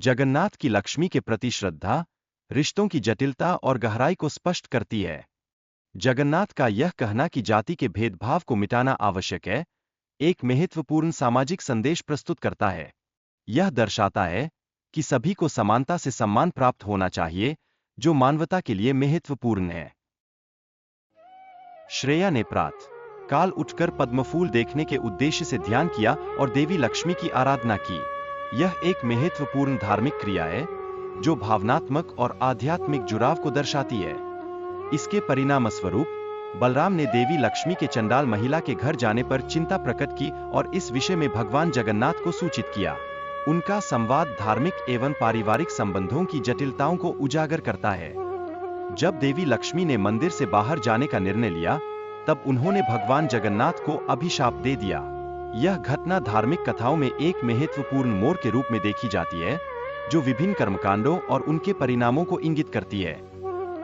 जगन्नाथ की लक्ष्मी के प्रति श्रद्धा रिश्तों की जटिलता और गहराई को स्पष्ट करती है। जगन्नाथ का यह कहना कि जाति के भेदभाव को मिटाना आवश्यक है, एक महत्वपूर्ण सामाजिक संदेश प्रस्तुत करता है। यह दर्शाता है कि सभी को समानता से सम्मान प्राप्त होना चाहिए, जो मानवता के लिए महत्वपूर्ण है। श्रेया ने प्रातः काल उठकर पद्मफूल देखने के उद्देश्य से ध्यान किया और देवी लक्ष्मी की आराधना की। यह एक महत्वपूर्ण धार्मिक क्रिया है, जो भावनात्मक और आध्यात्मिक जुड़ाव को दर्शाती है। इसके परिणामस्वरूप बलराम ने देवी लक्ष्मी के चंडाल महिला के घर जाने पर चिंता प्रकट की और इस विषय में भगवान जगन्नाथ को सूचित किया। उनका संवाद धार्मिक एवं पारिवारिक संबंधों की जटिलताओं को उजागर करता है। जब देवी लक्ष्मी ने मंदिर से बाहर जाने का निर्णय लिया, तब उन्होंने भगवान जगन्नाथ को अभिशाप दे दिया। यह घटना धार्मिक कथाओं में एक महत्वपूर्ण मोड़ के रूप में देखी जाती है, जो विभिन्न कर्मकांडों और उनके परिणामों को इंगित करती है।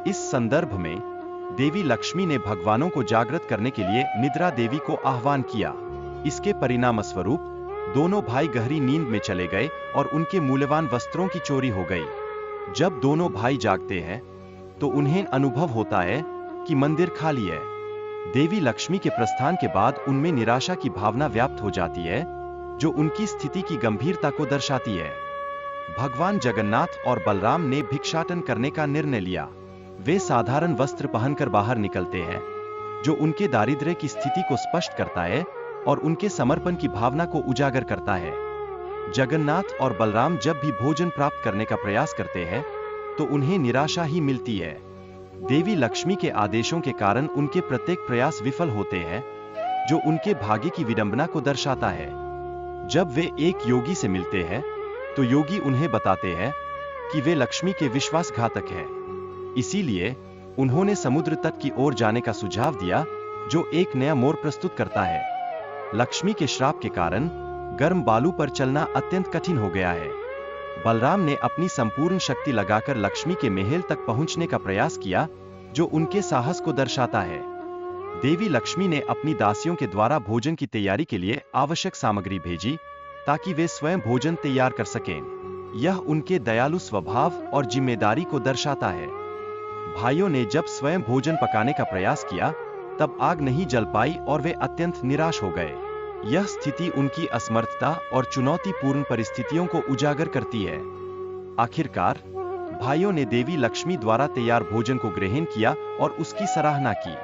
इस संदर्भ में देवी लक्ष्मी ने भगवानों को जागृत करने के लिए निद्रा देवी को आह्वान किया। इसके परिणामस्वरूप दोनों भाई गहरी नींद में चले गए और उनके मूल्यवान वस्त्रों की चोरी हो गई। जब दोनों भाई जागते हैं, तो उन्हें अनुभव होता है कि मंदिर खाली है। देवी लक्ष्मी के प्रस्थान के बाद उनमें निराशा की भावना व्याप्त हो जाती है, जो उनकी स्थिति की गंभीरता को दर्शाती है। भगवान जगन्नाथ और बलराम ने भिक्षाटन करने का निर्णय लिया। वे साधारण वस्त्र पहनकर बाहर निकलते हैं, जो उनके दारिद्र्य की स्थिति को स्पष्ट करता है और उनके समर्पण की भावना को उजागर करता है। जगन्नाथ और बलराम जब भी भोजन प्राप्त करने का प्रयास करते हैं, तो उन्हें निराशा ही मिलती है। देवी लक्ष्मी के आदेशों के कारण उनके प्रत्येक प्रयास विफल होते हैं, जो उनके भाग्य की विडंबना को दर्शाता है। जब वे एक योगी से मिलते हैं, तो योगी उन्हें बताते हैं कि वे लक्ष्मी के विश्वासघातक हैं। इसीलिए उन्होंने समुद्र तट की ओर जाने का सुझाव दिया, जो एक नया मोड़ प्रस्तुत करता है। लक्ष्मी के श्राप के कारण गर्म बालू पर चलना अत्यंत कठिन हो गया है। बलराम ने अपनी संपूर्ण शक्ति लगाकर लक्ष्मी के महल तक पहुंचने का प्रयास किया, जो उनके साहस को दर्शाता है। देवी लक्ष्मी ने अपनी दासियों के द्वारा भोजन की तैयारी के लिए आवश्यक सामग्री भेजी, ताकि वे स्वयं भोजन तैयार कर सकें। यह उनके दयालु स्वभाव और जिम्मेदारी को दर्शाता है। भाइयों ने जब स्वयं भोजन पकाने का प्रयास किया, तब आग नहीं जल पाई और वे अत्यंत निराश हो गए। यह स्थिति उनकी असमर्थता और चुनौतीपूर्ण परिस्थितियों को उजागर करती है। आखिरकार भाइयों ने देवी लक्ष्मी द्वारा तैयार भोजन को ग्रहण किया और उसकी सराहना की।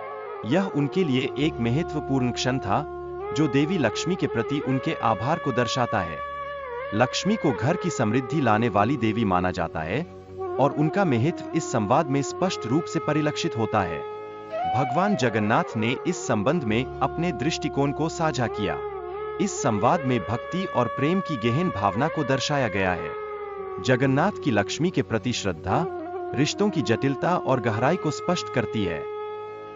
यह उनके लिए एक महत्वपूर्ण क्षण था, जो देवी लक्ष्मी के प्रति उनके आभार को दर्शाता है। लक्ष्मी को घर की समृद्धि लाने वाली देवी माना जाता है, और उनका महत्व इस संवाद में स्पष्ट रूप से परिलक्षित होता है। भगवान जगन्नाथ ने इस संबंध में अपने दृष्टिकोण को साझा किया। इस संवाद में भक्ति और प्रेम की गहन भावना को दर्शाया गया है। जगन्नाथ की लक्ष्मी के प्रति श्रद्धा रिश्तों की जटिलता और गहराई को स्पष्ट करती है।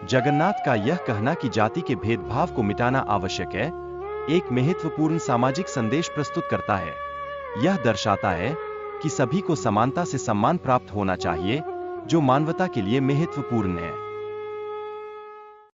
जगन्नाथ का यह कहना कि जाति के भेदभाव को मिटाना आवश्यक है, एक महत्वपूर्ण सामाजिक संदेश प्रस्तुत करता है। यह दर्शाता है कि सभी को समानता से सम्मान प्राप्त होना चाहिए, जो मानवता के लिए महत्वपूर्ण है।